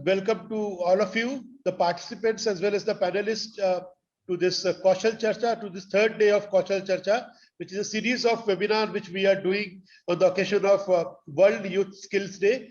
Welcome to all of you, the participants as well as the panelists to this Kaushal Charcha, to this third day of Kaushal Charcha, which is a series of webinars which we are doing on the occasion of World Youth Skills Day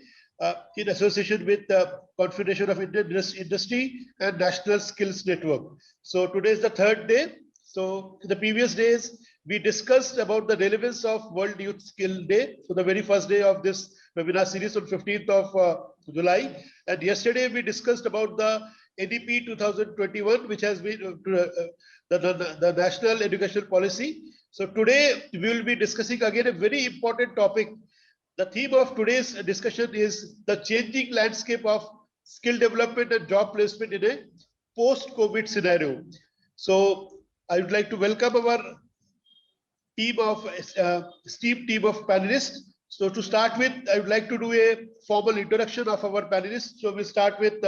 in association with the Confederation of Indian Industry and National Skills Network. So today is the third day. So in the previous days, we discussed about the relevance of World Youth Skill Day. So the very first day of this webinar series on 15th of July. And yesterday we discussed about the NEP 2021, which has been the National Education Policy. So today we will be discussing again a very important topic. The theme of today's discussion is the changing landscape of skill development and job placement in a post-COVID scenario. So I would like to welcome our team of esteemed team of panelists. So to start with, I would like to do a formal introduction of our panelists. So we'll start with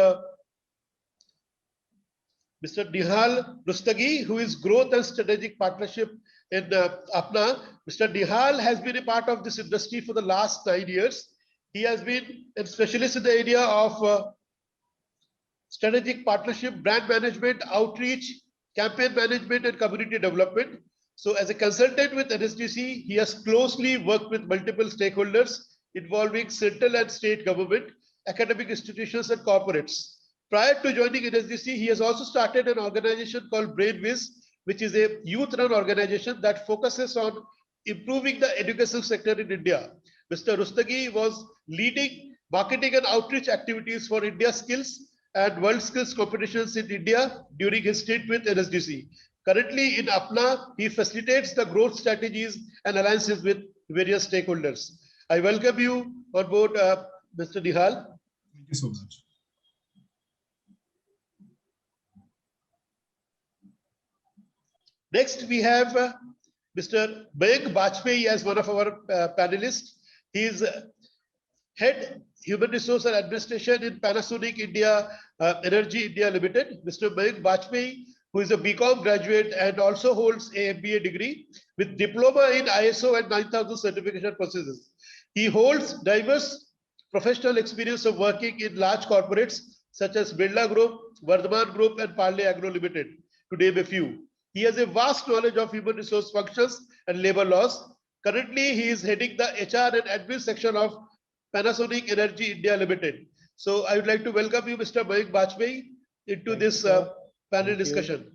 Mr. Nihal Rustagi, who is Growth and Strategic Partnership in Apna. Mr. Nihal has been a part of this industry for the last 9 years. He has been a specialist in the area of strategic partnership, brand management, outreach, campaign management, and community development. So as a consultant with NSDC, he has closely worked with multiple stakeholders involving central and state government, academic institutions, and corporates. Prior to joining NSDC, he has also started an organization called BrainWiz, which is a youth-run organization that focuses on improving the education sector in India. Mr. Rustagi was leading marketing and outreach activities for India Skills and World Skills competitions in India during his stint with NSDC. Currently in Apna, he facilitates the growth strategies and alliances with various stakeholders. I welcome you on board, Mr. Nihal. Thank you so much. Next, we have Mr. Mayank Bajpayee as one of our panelists. He is Head Human Resource and Administration in Panasonic India Energy India Limited. Mr. Mayank Bajpayee, who is a BCom graduate and also holds a MBA degree with diploma in ISO and 9000 certification processes. He holds diverse professional experience of working in large corporates such as Birla Group, Vardhaman Group, and Parle Agro Limited, to name a few. He has a vast knowledge of human resource functions and labor laws. Currently, he is heading the HR and admin section of Panasonic Energy India Limited. So I would like to welcome you, Mr. Mayank Bajpayee, into this panel discussion.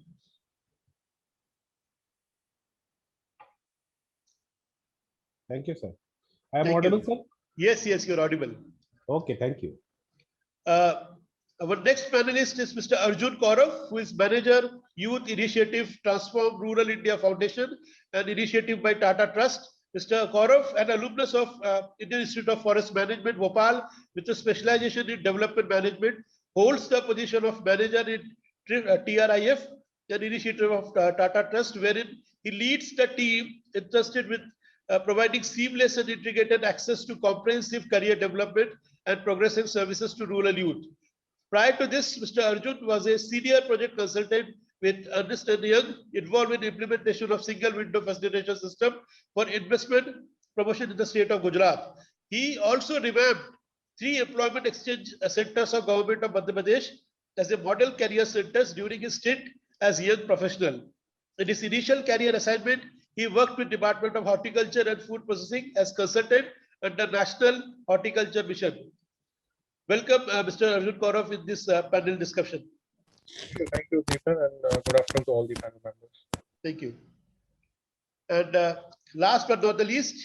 Thank you, sir. I am audible, sir? Yes, you're audible. Okay, thank you. Our next panelist is Mr. Arjun Kaurav, who is Manager, Youth Initiative Transform Rural India Foundation, an initiative by Tata Trust. Mr. Kaurav, an alumnus of Indian Institute of Forest Management, Bhopal, with a specialization in development management, holds the position of manager in TRIF, an initiative of Tata Trust, wherein he leads the team entrusted with providing seamless and integrated access to comprehensive career development and progressive services to rural youth. Prior to this, Mr. Arjun was a senior project consultant with Ernst & Young, involved in implementation of single window facilitation system for investment promotion in the state of Gujarat. He also revamped 3 employment exchange centers of government of Madhya Pradesh as a model career centers during his stint as a young professional. In his initial career assignment, he worked with Department of Horticulture and Food Processing as consultant under National Horticulture Mission. Welcome, Mr. Arjun Kaurav, in this panel discussion. Thank you, Deepan, and good afternoon to all the panel members. Thank you. And last but not the least,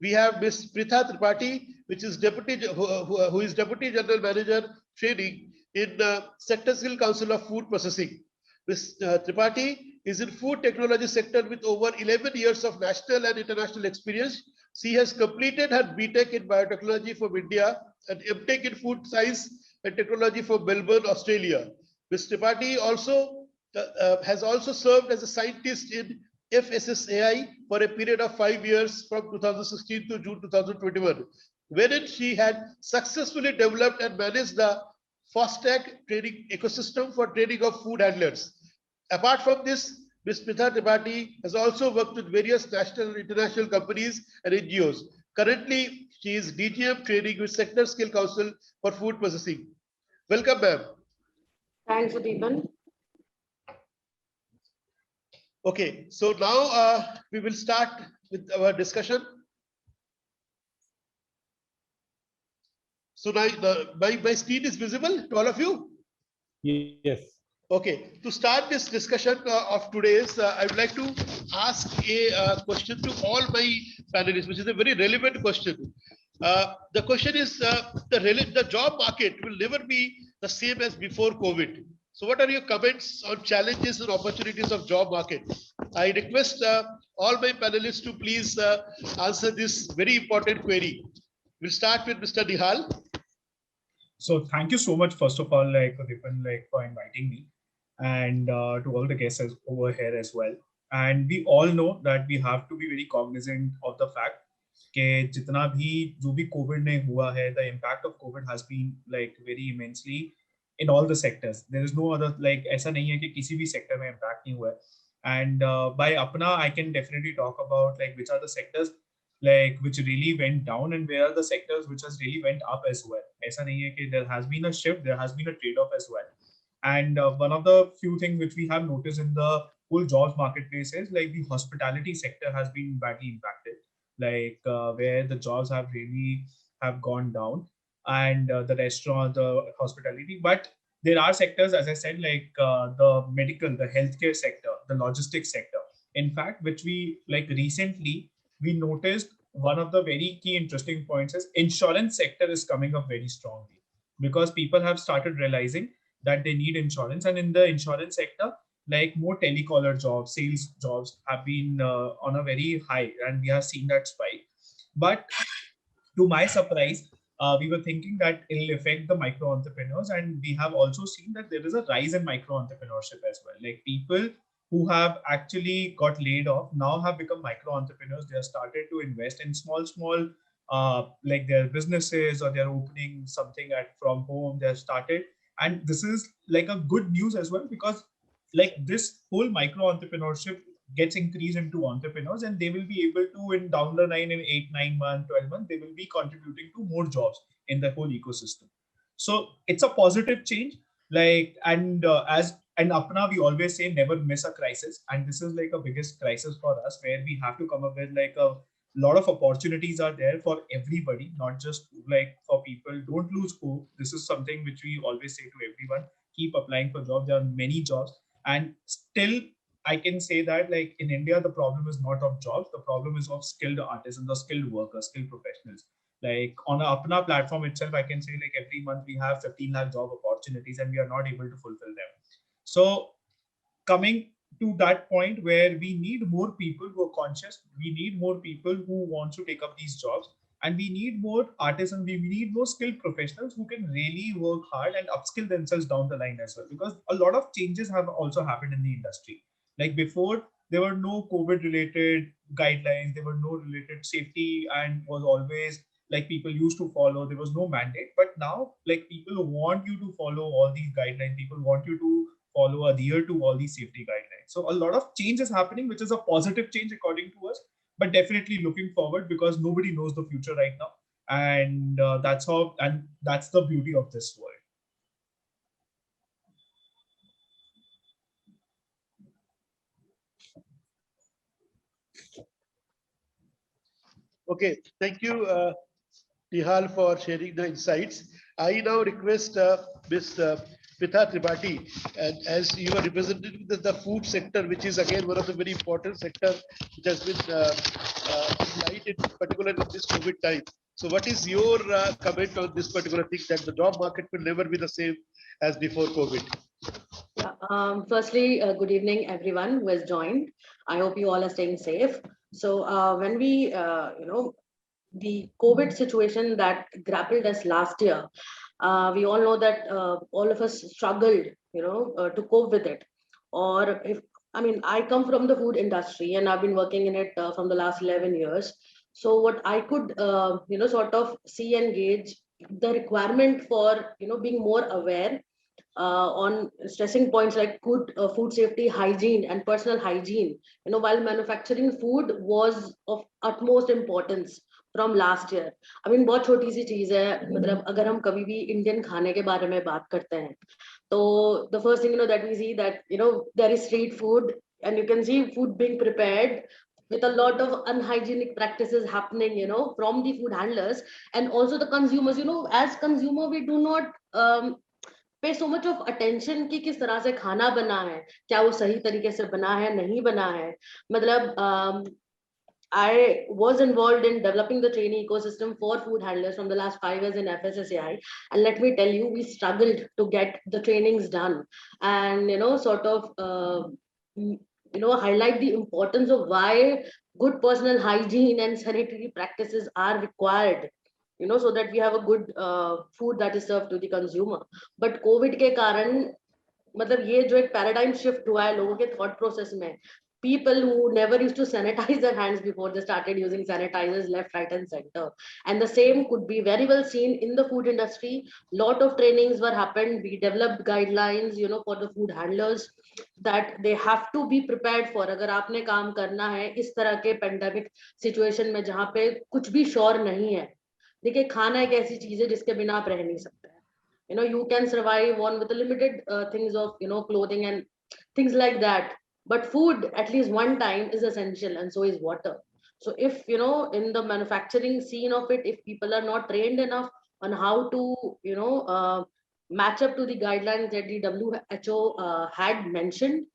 we have Ms. Pritha Tripathi, which is who is Deputy General Manager Training in Sector Skill Council of Food Processing. Ms. Tripathi is in food technology sector with over 11 years of national and international experience. She has completed her BTech in biotechnology from India and MTech in food science and technology from Melbourne, Australia. Ms. Tripathi also has also served as a scientist in FSSAI for a period of 5 years from 2016 to June 2021, wherein she had successfully developed and managed the FASTag training ecosystem for training of food handlers. Apart from this, Ms. Pritha Tripathi has also worked with various national and international companies and NGOs. Currently, she is DGM training with Sector Skill Council for Food Processing. Welcome, ma'am. Thanks, Deepan. Okay, so now we will start with our discussion. So now my screen is visible to all of you? Yes. Okay, to start this discussion of today's, I would like to ask a question to all my panelists, which is a very relevant question. The question is, the job market will never be the same as before COVID. So what are your comments on challenges and opportunities of job market? I request all my panelists to please answer this very important query. We'll start with Mr. Nihal. So thank you so much, first of all, Deepan, for inviting me, and to all the guests over here as well. And we all know that we have to be very cognizant of the fact that जितना भी जो भी COVID ने हुआ है, the impact of COVID has been very immensely in all the sectors. There is no other ऐसा नहीं है कि किसी भी sector में impact नहीं हुआ है. And by अपना, I can definitely talk about which are the sectors which really went down and where are the sectors which has really went up as well. ऐसा नहीं है कि there has been a shift, there has been a trade-off as well. And one of the few things which we have noticed in the whole jobs marketplace is the hospitality sector has been badly impacted, where the jobs have really have gone down, and the restaurant, the hospitality. But there are sectors, as I said, the medical, the healthcare sector, the logistics sector. In fact, which we recently we noticed one of the very key interesting points is insurance sector is coming up very strongly because people have started realizing that they need insurance, and in the insurance sector, more telecaller jobs, sales jobs have been on a very high, and we have seen that spike. But to my surprise, we were thinking that it'll affect the micro entrepreneurs, and we have also seen that there is a rise in micro entrepreneurship as well. People who have actually got laid off now have become micro entrepreneurs. They have started to invest in small their businesses, or they're opening something from home. They have started, and this is a good news as well, because this whole micro entrepreneurship gets increased into entrepreneurs, and they will be able to in down the line in 8, 9 months, 12 months, they will be contributing to more jobs in the whole ecosystem. So it's a positive change. And Apna, we always say never miss a crisis, and this is a biggest crisis for us, where we have to come up with a lot of opportunities are there for everybody, not just for people. Don't lose hope. This is something which we always say to everyone. Keep applying for jobs. There are many jobs, and still I can say that in India, the problem is not of jobs. The problem is of skilled artisans or skilled workers, skilled professionals. On our Apna platform itself, I can say every month we have 15 lakh job opportunities, and we are not able to fulfill them. So coming to that point where we need more people who are conscious, we need more people who want to take up these jobs, and we need more artisans, we need more skilled professionals who can really work hard and upskill themselves down the line as well, because a lot of changes have also happened in the industry. Before, there were no COVID related guidelines, there were no related safety, and was always people used to follow, there was no mandate. But now people want you to follow all these guidelines, people want you to follow, adhere to all these safety guidelines. So a lot of change is happening, which is a positive change according to us, but definitely looking forward, because nobody knows the future right now. And that's the beauty of this world. Okay, thank you, Nihal, for sharing the insights. I now request Ms. Pitha Tripathi, and as you are representing the food sector, which is again one of the very important sector which has been highlighted, particularly in this COVID time. So what is your comment on this particular thing, that the job market will never be the same as before COVID? Yeah, firstly, good evening, everyone who has joined. I hope you all are staying safe. So when we, the COVID situation that grappled us last year, we all know that all of us struggled, to cope with it. Or I come from the food industry, and I've been working in it from the last 11 years. So what I could, sort of see and gauge the requirement for, being more aware on stressing points like good food safety, hygiene, and personal hygiene, while manufacturing food was of utmost importance from last year. I mean, बहुत छोटी सी चीज है, मतलब अगर हम कभी भी Indian खाने के बारे में बात करते हैं, तो the first thing that we see that there is street food, and you can see food being prepared with a lot of unhygienic practices happening, from the food handlers and also the consumers. As consumer, we do not pay so much of attention कि किस तरह से खाना बना है, क्या वो सही तरीके से बना है, नहीं बना है. मतलब I was involved in developing the training ecosystem for food handlers from the last 5 years in FSSAI, and let me tell you, we struggled to get the trainings done, and sort of highlight the importance of why good personal hygiene and sanitary practices are required, so that we have a good food that is served to the consumer. But COVID के कारण, मतलब ये जो एक paradigm shift हुआ है लोगों के thought process में, people who never used to sanitize their hands before, they started using sanitizers left, right, and center. And the same could be very well seen in the food industry. Lot of trainings were happened. We developed guidelines, for the food handlers, that they have to be prepared for. अगर आपने काम करना है इस तरह के pandemic situation में जहाँ पे कुछ भी sure नहीं है. देखिए, खाना एक ऐसी चीज है जिसके बिना आप रह नहीं सकते हैं. You can survive on with the limited things of clothing and things like that. But food, at least one time, is essential, and so is water. So if in the manufacturing scene of it, if people are not trained enough on how to match up to the guidelines that the WHO had mentioned,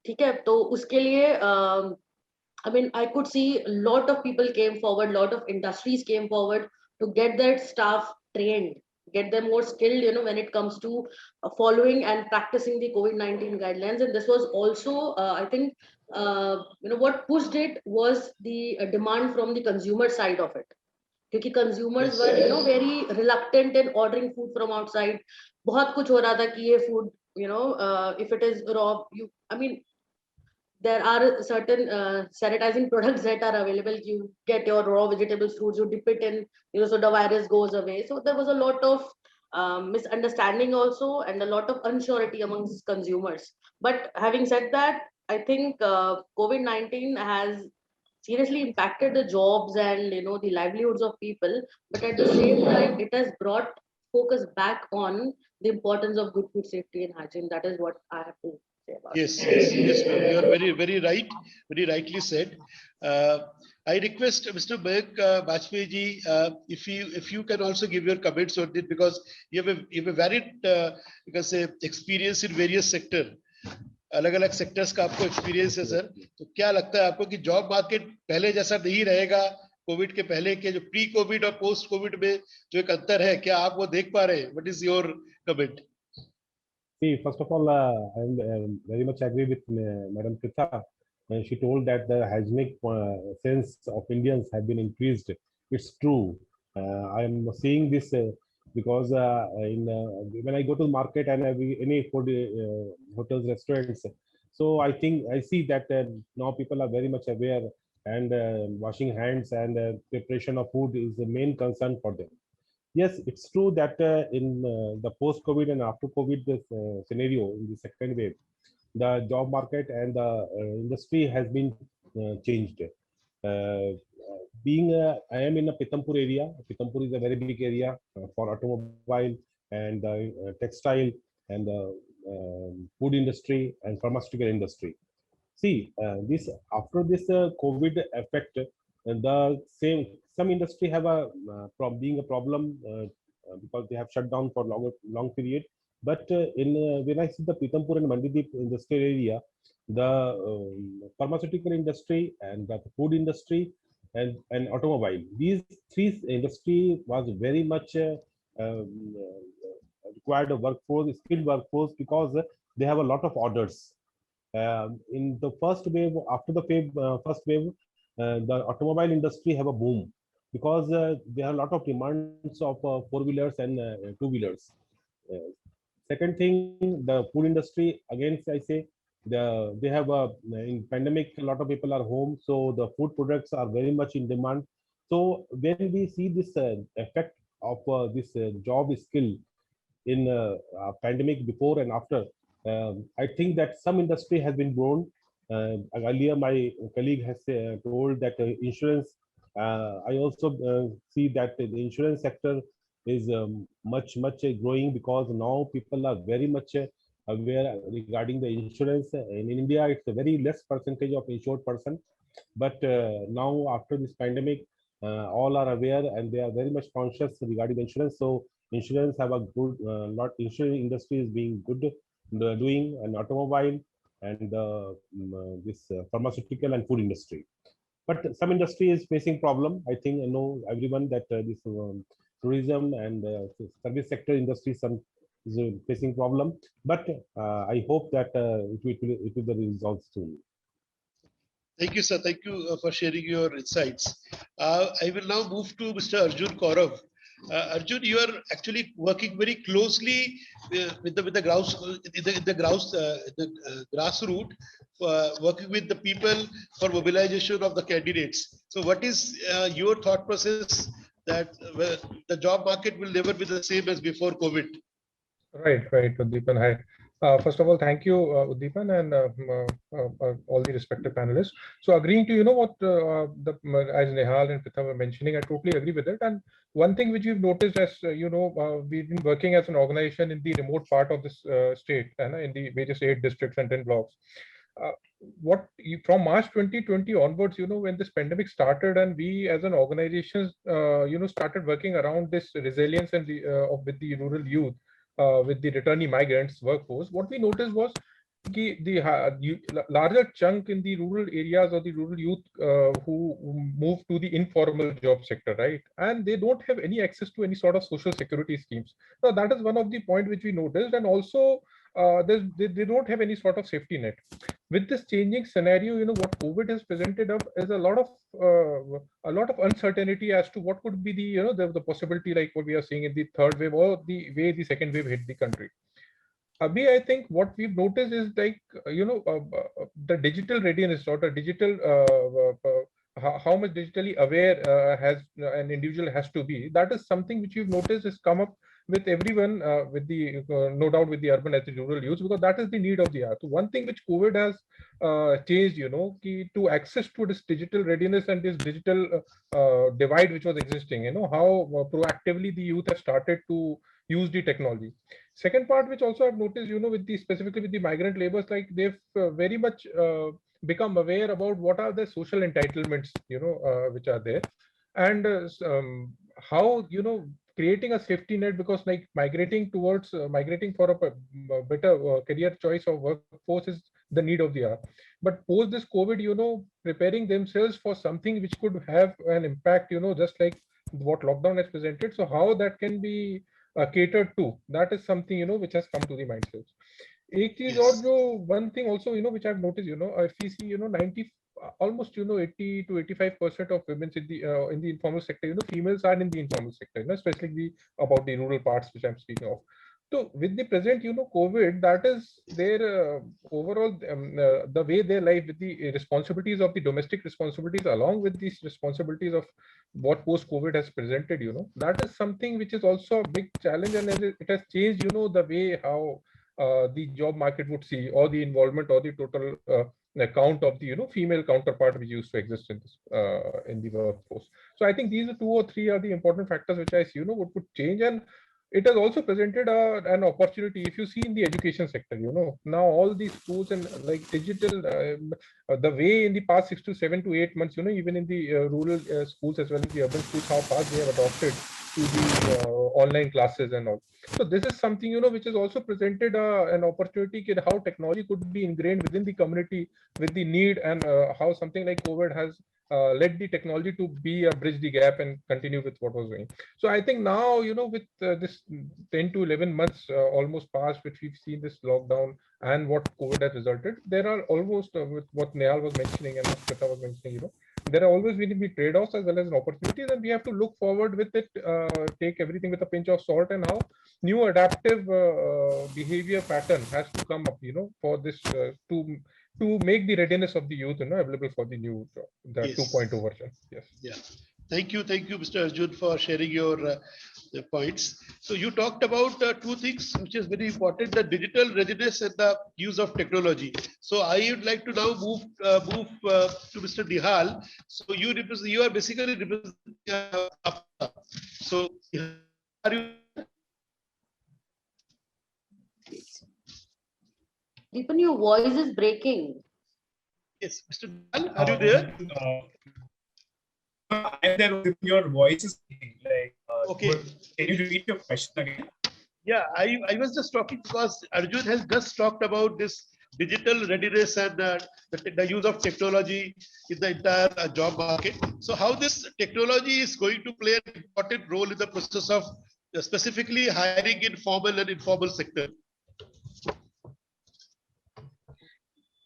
ठीक है, तो उसके लिए I mean, I could see a lot of people came forward, lot of industries came forward to get their staff trained, get them more skilled, when it comes to following and practicing the COVID-19 guidelines. And this was also, I think, what pushed it was the demand from the consumer side of it. Because consumers were, very reluctant in ordering food from outside. बहुत कुछ हो रहा था कि ये food, if it is raw, I mean, there are certain sanitizing products that are available. You get your raw vegetables, fruits, you dip it in, so the virus goes away. So there was a lot of misunderstanding also, and a lot of unsurety amongst consumers. But having said that, I think COVID-19 has seriously impacted the jobs and the livelihoods of people. But at the same time, it has brought focus back on the importance of good food safety and hygiene. That is what I have to say about it. Yes, ma'am. You are very, very right. Very rightly said. I request Mr. Mayank Bajpayee ji, if you can also give your comments on it, because you have a varied, you can say, experience in various sector. अलग-अलग sectors का आपको experience है sir, तो क्या लगता है आपको कि जॉब मार्केट पहले जैसा नहीं रहेगा, कोविड के पहले के जो प्री कोविड और पोस्ट कोविड में जो एक अंतर है, क्या आप वो देख पा रहे हैं? What is your comment? See, first of all, I very much agree with Madam Pritha when she told that the hygienic sense of Indians have been increased. It's true. I am seeing this because when I go to the market and any food hotels, restaurants, so I think I see that now people are very much aware, and washing hands and preparation of food is the main concern for them. Yes, it's true that in the post-COVID and after COVID scenario, in the second wave, the job market and the industry has been changed. I am in a Pithampur area. Pithampur is a very big area for automobile and textile and food industry and pharmaceutical industry. See, after this COVID effect, some industry have being a problem because they have shut down for long period. But when I see the Pithampur and Mandideep industrial area, the pharmaceutical industry and the food industry and automobile, these three industry was very much required a workforce, skilled workforce, because they have a lot of orders. In the first wave, after the first wave, the automobile industry have a boom because there are a lot of demands of four-wheelers and two-wheelers. Second thing, the food industry, again, I say, they have in pandemic, a lot of people are home, so the food products are very much in demand. So when we see this effect of this job skill in pandemic before and after, I think that some industry has been grown. Earlier, my colleague has told that insurance I also see that the insurance sector is much growing, because now people are very much aware regarding the insurance. In India, it's a very less percentage of insured person, but now after this pandemic, all are aware and they are very much conscious regarding the insurance. So insurance have a good lot. Insurance industry is being good, doing an automobile and this pharmaceutical and food industry. But some industry is facing problem. I think I know everyone that this tourism and service sector industry some is facing problem. But I hope that it will be resolved soon. Thank you, sir. Thank you for sharing your insights. I will now move to Mr. Arjun Kaurav. Arjun, you are actually working very closely with the grassroots, working with the people for mobilization of the candidates. So, what is your thought process that the job market will never be the same as before COVID? Right, Uddipan. Hi. First of all, thank you, Uddipan, and all the respective panelists. So, agreeing to what as Nehal and Pritha were mentioning, I totally agree with it. And one thing which we've noticed, as we've been working as an organization in the remote part of this state, and in the various 8 districts and 10 blocks. From March 2020 onwards, when this pandemic started, and we as an organization, started working around this resilience and with the rural youth. With the returnee migrants workforce, what we noticed was the larger chunk in the rural areas or the rural youth who move to the informal job sector, right? And they don't have any access to any sort of social security schemes. Now, that is one of the point which we noticed, and also they don't have any sort of safety net. With this changing scenario, what COVID has presented up is a lot of uncertainty as to what could be the possibility, like what we are seeing in the third wave or the way the second wave hit the country. Abhi, I think what we've noticed is like the digital readiness or the digital how much digitally aware has an individual has to be. That is something which we've noticed has come up with everyone, with the no doubt with the urban as the rural youth, because that is the need of the hour. So one thing which COVID has changed, to access to this digital readiness and this digital divide which was existing, how proactively the youth have started to use the technology. Second part, which also I've noticed, specifically with the migrant laborers, like they've very much become aware about what are the social entitlements, which are there, and how creating a safety net, because like migrating for a better career choice of workforce is the need of the hour. But post this COVID, preparing themselves for something which could have an impact, just like what lockdown has presented. So how that can be catered to, that is something which has come to the mindset. Yes. One thing also which I've noticed, if we see almost 80 to 85% of women in the informal sector, females are in the informal sector, especially about the rural parts which I'm speaking of. So with the present COVID, that is their overall the way their life, with the responsibilities of the domestic responsibilities along with these responsibilities of what post COVID has presented, that is something which is also a big challenge, and it has changed the way how the job market would see, or the involvement or the total account of the female counterpart which used to exist in this in the workforce. So I think these are 2 or 3 are the important factors which I see would change. And it has also presented an opportunity. If you see in the education sector, now all these schools and like digital, the way in the past 6 to 7 to 8 months, even in the rural schools as well as the urban schools, how fast they have adopted to the online classes and all. So this is something which has also presented an opportunity how technology could be ingrained within the community with the need, and how something like COVID has led the technology to be a bridge the gap and continue with what was going. So I think now with this 10 to 11 months almost past, which we've seen this lockdown and what COVID has resulted, there are almost with what Nehal was mentioning and what Pritha was mentioning, there are always going to be trade-offs as well as opportunities, and we have to look forward with it, take everything with a pinch of salt, and how new adaptive behavior pattern has to come up, for this to make the readiness of the youth available for the new job, the Yes. 2.0 version. Yes. Yeah. Thank you, Mr. Arjun, for sharing your points. So you talked about two things which is very important: the digital readiness and the use of technology. So I would like to now move to Mr. Nihal. So you are basically representing APNA. So are you? Deepan, your voice is breaking. Yes, Mr. Nihal, are you there? I'm there. Your voice is like. Okay. Can you repeat your question again? Yeah, I was just talking because Arjun has just talked about this digital readiness and the use of technology in the entire job market. So how this technology is going to play an important role in the process of specifically hiring in formal and informal sector.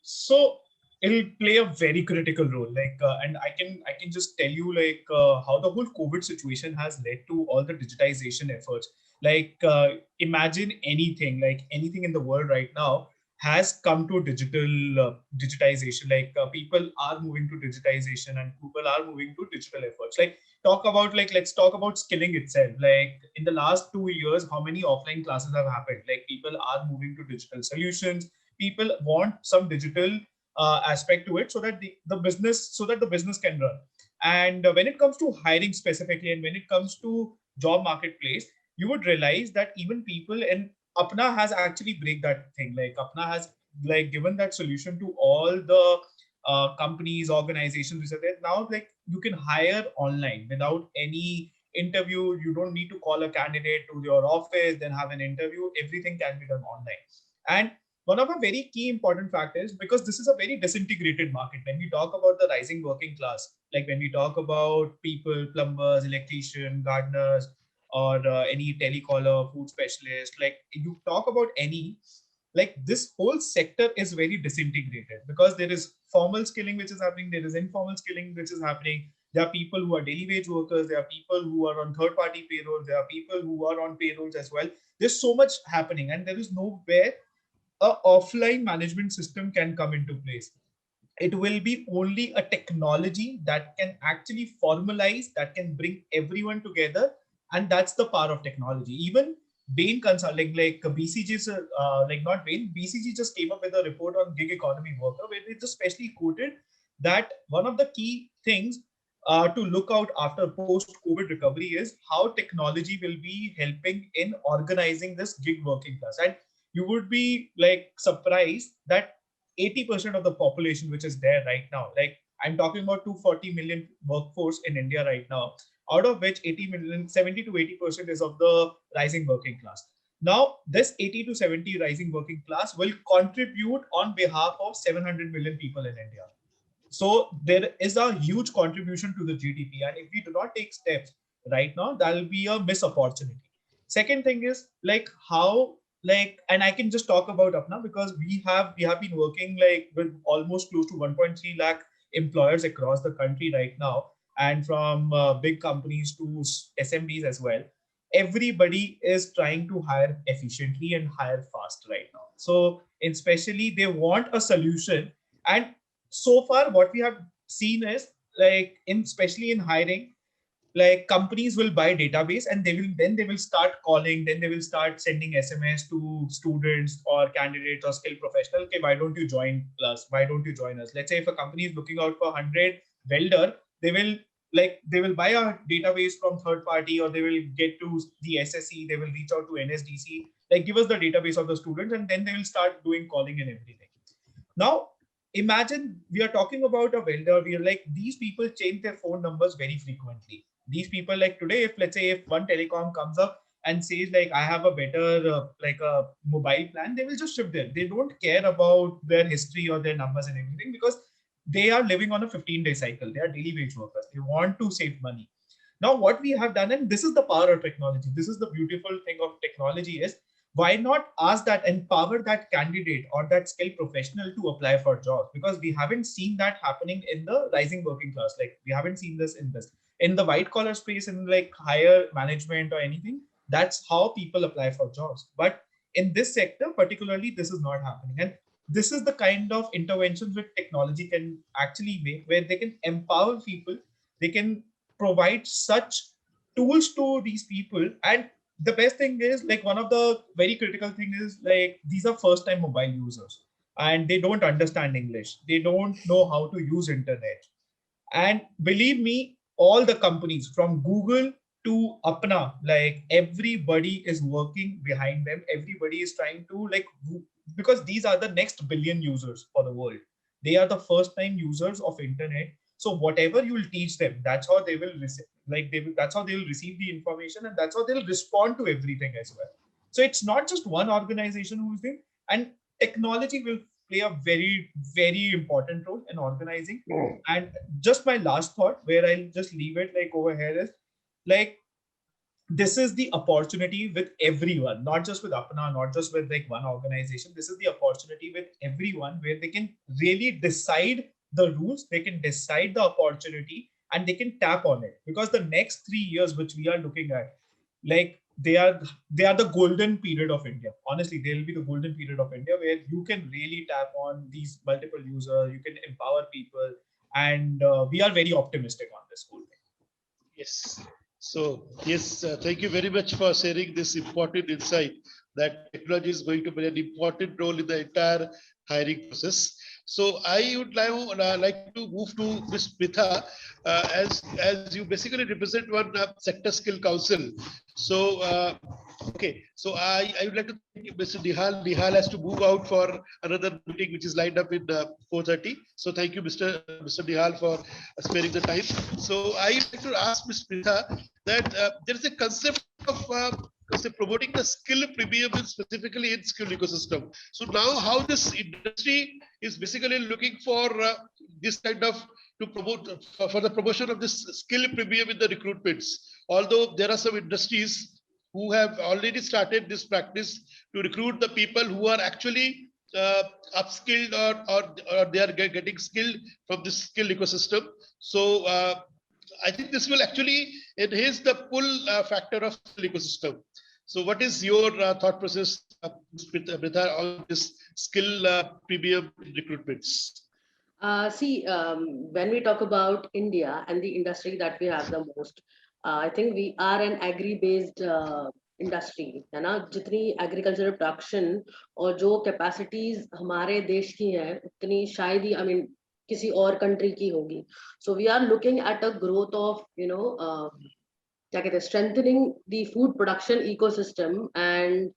So it'll play a very critical role. And I can just tell you how the whole COVID situation has led to all the digitization efforts. Imagine anything, anything in the world right now has come to digitization. People are moving to digitization and people are moving to digital efforts. Let's talk about skilling itself. In the last 2 years, how many offline classes have happened? People are moving to digital solutions. People want some digital aspect to it so that the business can run. And when it comes to hiring specifically, and when it comes to job marketplace, you would realize that even people in Apna has actually break that thing. Apna has given that solution to all the companies, organizations which are there. Now you can hire online without any interview. You don't need to call a candidate to your office, then have an interview. Everything can be done online. And one of the very key important factors, because this is a very disintegrated market. When we talk about the rising working class, when we talk about people, plumbers, electrician, gardeners, or any telecaller, food specialist, you talk about any, this whole sector is very disintegrated because there is formal skilling which is happening, there is informal skilling which is happening. There are people who are daily wage workers, there are people who are on third party payrolls, there are people who are on payrolls as well. There's so much happening, and there is nowhere a offline management system can come into place. It will be only a technology that can actually formalize, that can bring everyone together, and that's the power of technology. Even Bain Consulting, BCG, not Bain, BCG just came up with a report on gig economy worker where they just specially quoted that one of the key things to look out after post-COVID recovery is how technology will be helping in organizing this gig working class. And you would be surprised that 80% of the population which is there right now, I'm talking about 240 million workforce in India right now, out of which 80 million, 70 to 80% is of the rising working class. Now, this 80 to 70 rising working class will contribute on behalf of 700 million people in India. So there is a huge contribution to the GDP. And if we do not take steps right now, that will be a missed opportunity. Second thing is how, and I can just talk about Apna because we have been working with almost close to 1.3 lakh employers across the country right now, and from big companies to SMBs as well. Everybody is trying to hire efficiently and hire fast right now. So especially they want a solution. And so far what we have seen is especially in hiring, companies will buy database and they will start calling, then they will start sending SMS to students or candidates or skilled professionals. Okay, why don't you join us? Why don't you join us? Let's say if a company is looking out for 100 welder, they will buy a database from third party, or they will get to the SSE, they will reach out to NSDC, give us the database of the students, and then they will start doing calling and everything. Now, imagine we are talking about a welder. We are these people change their phone numbers very frequently. These people today, if one telecom comes up and says I have a better a mobile plan, they will just ship them. They don't care about their history or their numbers and everything because they are living on a 15-day cycle. They are daily wage workers. They want to save money. Now, what we have done, and this is the power of technology, this is the beautiful thing of technology, is why not ask that, empower that candidate or that skilled professional to apply for jobs? Because we haven't seen that happening in the rising working class. We haven't seen this in the white collar space, in higher management or anything. That's how people apply for jobs. But in this sector, particularly, this is not happening. And this is the kind of interventions which technology can actually make, where they can empower people. They can provide such tools to these people. And the best thing is, like, one of the very critical thing is, like, these are first time mobile users and they don't understand English. They don't know how to use internet. And believe me, all the companies from Google to Apna, like, everybody is working behind them. Everybody is trying to, like, because these are the next billion users for the world. They are the first time users of internet. So whatever you will teach them, that's how they will receive, like, that's how they will receive the information, and that's how they'll respond to everything as well. So it's not just one organization who's doing, and technology will play a very, very important role in organizing. And just my last thought, where I'll just leave it like over here, is like, this is the opportunity with everyone, not just with Apna, not just with like one organization. This is the opportunity with everyone where they can really decide the rules, they can decide the opportunity, and they can tap on it. Because the next 3 years, which we are looking at, like, they are the golden period of India. Honestly, they will be the golden period of India, where you can really tap on these multiple users, you can empower people, and we are very optimistic on this whole thing. Yes. So, yes, thank you very much for sharing this important insight that technology is going to play an important role in the entire hiring process. So, I would now like to move to Ms. Pritha, as you basically represent one sector skill council. So, okay, so I would like to thank you, Mr. Nihal. Nihal has to move out for another meeting which is lined up in 4:30. So, thank you, Mr. Nihal, for sparing the time. So, I would like to ask Ms. Pritha that there is a concept of promoting the skill premium specifically in skill ecosystem. So now how this industry is basically looking for this kind of to promote for the promotion of this skill premium in the recruitments. Although there are some industries who have already started this practice to recruit the people who are actually upskilled or they are getting skilled from this skill ecosystem. So I think this will actually enhance the pull factor of the ecosystem. So what is your thought process, Pritha, on this skill premium recruitments? When we talk about India and the industry that we have the most, I think we are an agri-based industry, है ना? जितनी agricultural production और जो capacities हमारे देश की हैं, उतनी शायद ही, I mean, किसी और country की होगी. So we are looking at a growth of, क्या कहते हैं, strengthening the food production ecosystem. And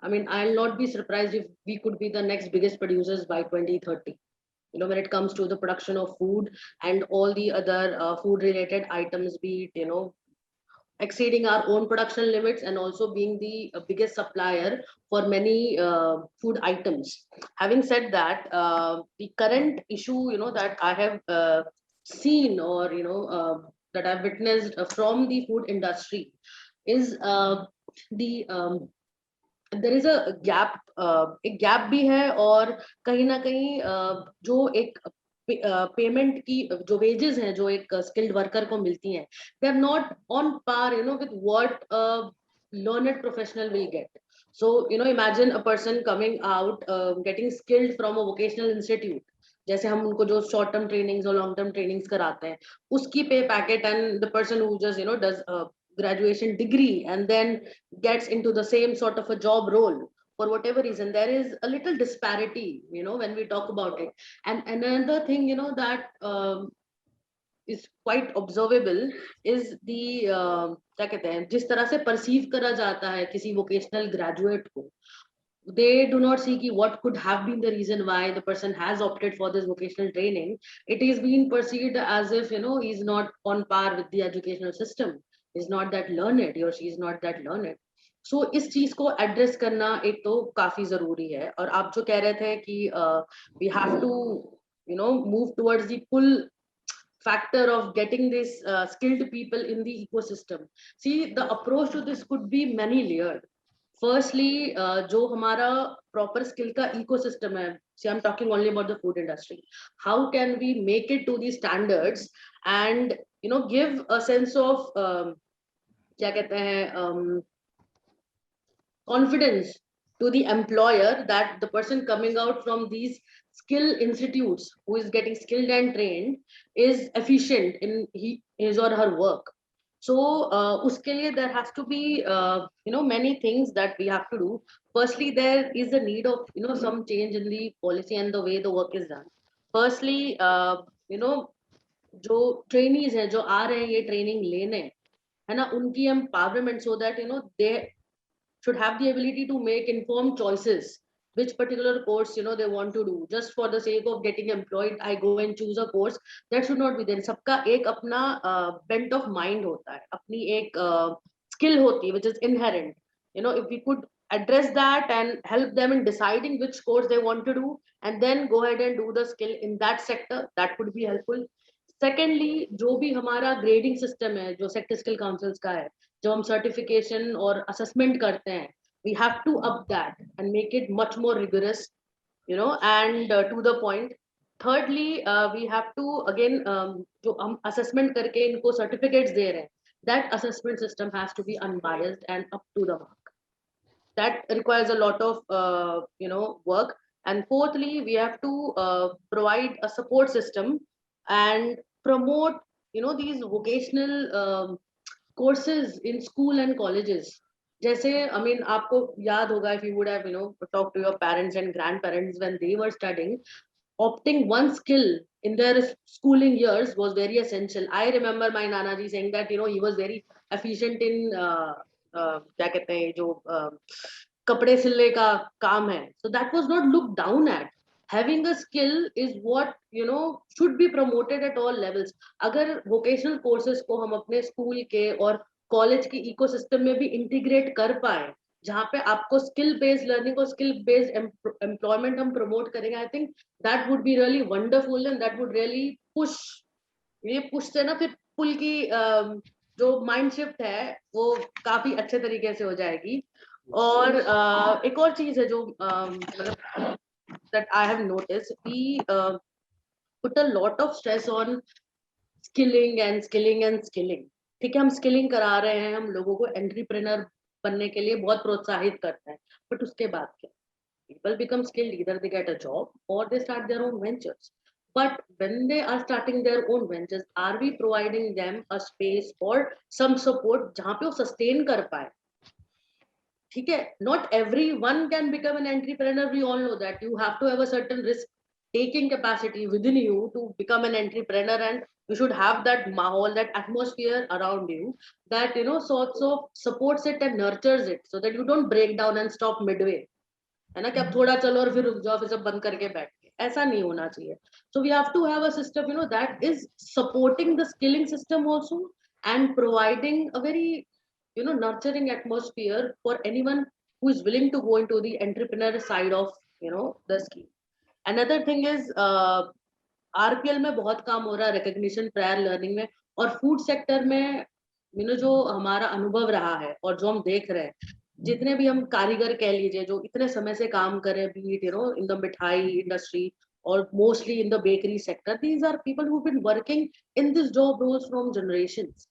I mean, I'll not be surprised if we could be the next biggest producers by 2030. When it comes to the production of food and all the other food related items, be it, exceeding our own production limits and also being the biggest supplier for many food items. Having said that, the current issue, that I have seen, or, that I've witnessed from the food industry is there is a gap. एक gap भी है, और कहीं ना कहीं जो एक payment की जो वेजेस हैं जो एक स्किल्ड वर्कर को मिलती हैं, they are not on par with what learned professional will get. So imagine a person coming out getting skilled from a vocational institute, जैसे हम उनको जो शॉर्ट टर्म ट्रेनिंग्स और लॉन्ग टर्म ट्रेनिंग्स कराते हैं, उसकी पे packet, and the person who just does graduation degree and then gets into the same sort of a job role, for whatever reason there is a little disparity when we talk about it. And another thing that is quite observable is the क्या कहते हैं, जिस तरह से perceive करा जाता है किसी vocational graduate को, they do not see what could have been the reason why the person has opted for this vocational training. It is being perceived as if he's not on par with the educational system, is not that learned, or she is not that learned. So इस चीज को address करना एक तो काफी जरूरी है. और आप जो कह रहे थे कि we have to move towards the pull factor of getting this skilled people in the ecosystem. See, the approach to this could be many layered. Firstly, जो हमारा proper skill का ecosystem है, see, I'm talking only about the food industry. How can we make it to these standards and give a sense of क्या कहते हैं confidence to the employer that the person coming out from these skill institutes who is getting skilled and trained is efficient in his or her work. So uske liye there has to be many things that we have to do. Firstly, there is a need of some change in the policy and the way the work is done. Firstly, जो trainees हैं जो आ रहे हैं ये training लेने, है ना, उनकी empowerment so that they should have the ability to make informed choices which particular course they want to do. Just for the sake of getting employed, I go and choose a course. That should not be there. सबका एक अपना bent of mind होता है, अपनी एक skill होती है which is inherent. If we could address that and help them in deciding which course they want to do and then go ahead and do the skill in that sector, that would be helpful. Secondly, जो भी हमारा grading system है, जो sector skill councils का है, जो हम certification और assessment करते हैं, we have to up that and make it much more rigorous, and to the point. Thirdly, we have to again जो हम assessment करके इनको certificates दे रहे हैं, that assessment system has to be unbiased and up to the mark. That requires a lot of work. And fourthly, we have to provide a support system and promote these vocational courses in school and colleges. जैसे आपको याद होगा, if you would have talked to your parents and grandparents when they were studying, opting one skill in their schooling years was very essential. I remember my Nana ji saying that he was very efficient in क्या कहते हैं जो कपड़े सिलने का काम है. So that was not looked down at. Having a skill is what should be promoted at all levels. अगर vocational courses को हम अपने school के और college के ecosystem में भी integrate कर पाए, जहाँ पे आपको skill based learning और skill based employment हम promote करेंगे, I think that would be really wonderful and that would really push. ये push से ना फिर पुल की जो mind shift है वो काफी अच्छे तरीके से हो जाएगी. और एक और चीज है जो मतलब that I have noticed, we put a lot of stress on skilling and skilling and skilling. ठीक है, हम skilling करा रहे हैं, हम लोगों को entrepreneur बनने के लिए बहुत प्रोत्साहित करते हैं, but उसके बाद क्या? People become skilled, either they get a job or they start their own ventures. But when they are starting their own ventures, are we providing them a space or some support जहाँ पे वो sustain कर पाए? ठीक है, not everyone can become an entrepreneur. We all know that you have to have a certain risk taking capacity within you to become an entrepreneur, and you should have that mahal, that atmosphere around you that sorts of supports it and nurtures it so that you don't break down and stop midway. है ना कि अब थोड़ा चलो और फिर रुक जाओ, फिर सब बंद करके बैठ के, ऐसा नहीं होना चाहिए. So we have to have a system that is supporting the skilling system also and providing a very nurturing atmosphere for anyone who is willing to go into the entrepreneur side of the scheme. Another thing is RPL में बहुत काम हो रहा है recognition prior learning में, और food sector में जो हमारा अनुभव रहा है और जो हम देख रहे हैं, जितने भी हम कारीगर कह लीजिए जो इतने समय से काम कर रहे हैं, be it in the मिठाई industry or mostly in the bakery sector, these are people who've been working in this job roles from generations.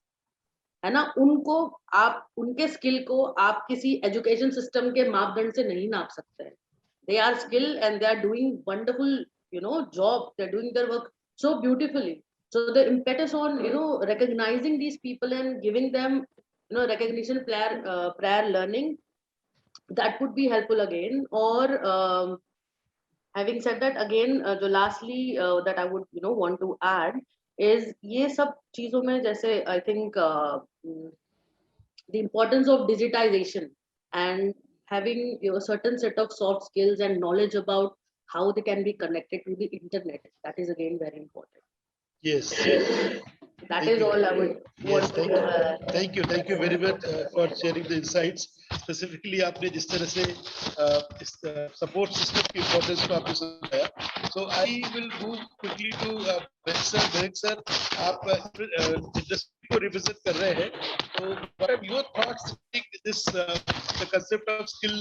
है ना, उनको आप उनके स्किल को आप किसी एजुकेशन सिस्टम के मापदंड से नहीं नाप सकते हैं. They are skilled and they are doing wonderful job. They're doing their work so beautifully. So the impetus on recognizing these people and giving them recognition prior learning, that would be helpful again. Or having said that, again lastly that I would want to add is ये सब चीजों में जैसे I think the importance of digitization and having a certain set of soft skills and knowledge about how they can be connected to the internet, that is again very important. Yes. That is all I would want to. Thank you very much for sharing the insights. Specifically, आपने जिस तरह से इस support system की importance को आपने समझाया. So I will move quickly to Mahek sir. आप industry को revisit कर रहे हैं. So what are your thoughts on this the concept of skill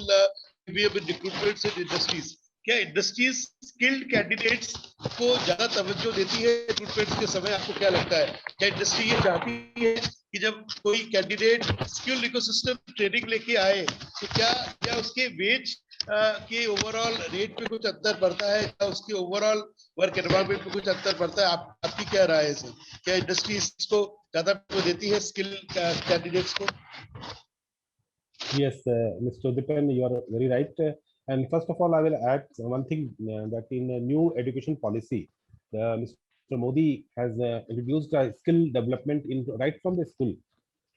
recruitment in industries? क्या इंडस्ट्रीज स्किल्ड कैंडिडेट्स को ज्यादा तवज्जो देती है रिक्रूटमेंट के समय? आपको क्या लगता है, क्या इंडस्ट्री ये चाहती है कि जब कोई कैंडिडेट स्किल इकोसिस्टम ट्रेनिंग लेके आए तो क्या उसके वेज के ओवरऑल रेट पे कुछ अंतर पड़ता है, क्या उसके ओवरऑल वर्क एनवायरनमेंट पे कुछ अंतर पड़ता है? आपकी क्या राय है सर? क्या इंडस्ट्री इसको ज्यादा देती है स्किल कैंडिडेट्स को? Yes, Mr. Dipen, you are very right. And first of all, I will add one thing that in a new education policy, Mr. Modi has introduced a skill development in right from the school.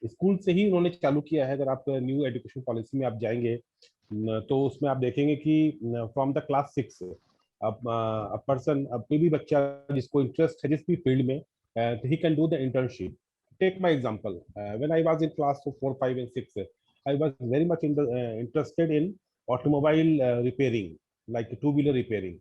School से ही उन्होंने चालू किया है। अगर आप new education policy में आप जाएंगे तो उसमें आप देखेंगे कि फ्रॉम द क्लास 6 अब पर्सन, अब कोई भी बच्चा जिसको इंटरेस्ट है जिस भी फील्ड में, he can do the internship. Take my example, when I was in class 4, 5 and 6, I was very much interested in automobile repairing, like two-wheeler repairing.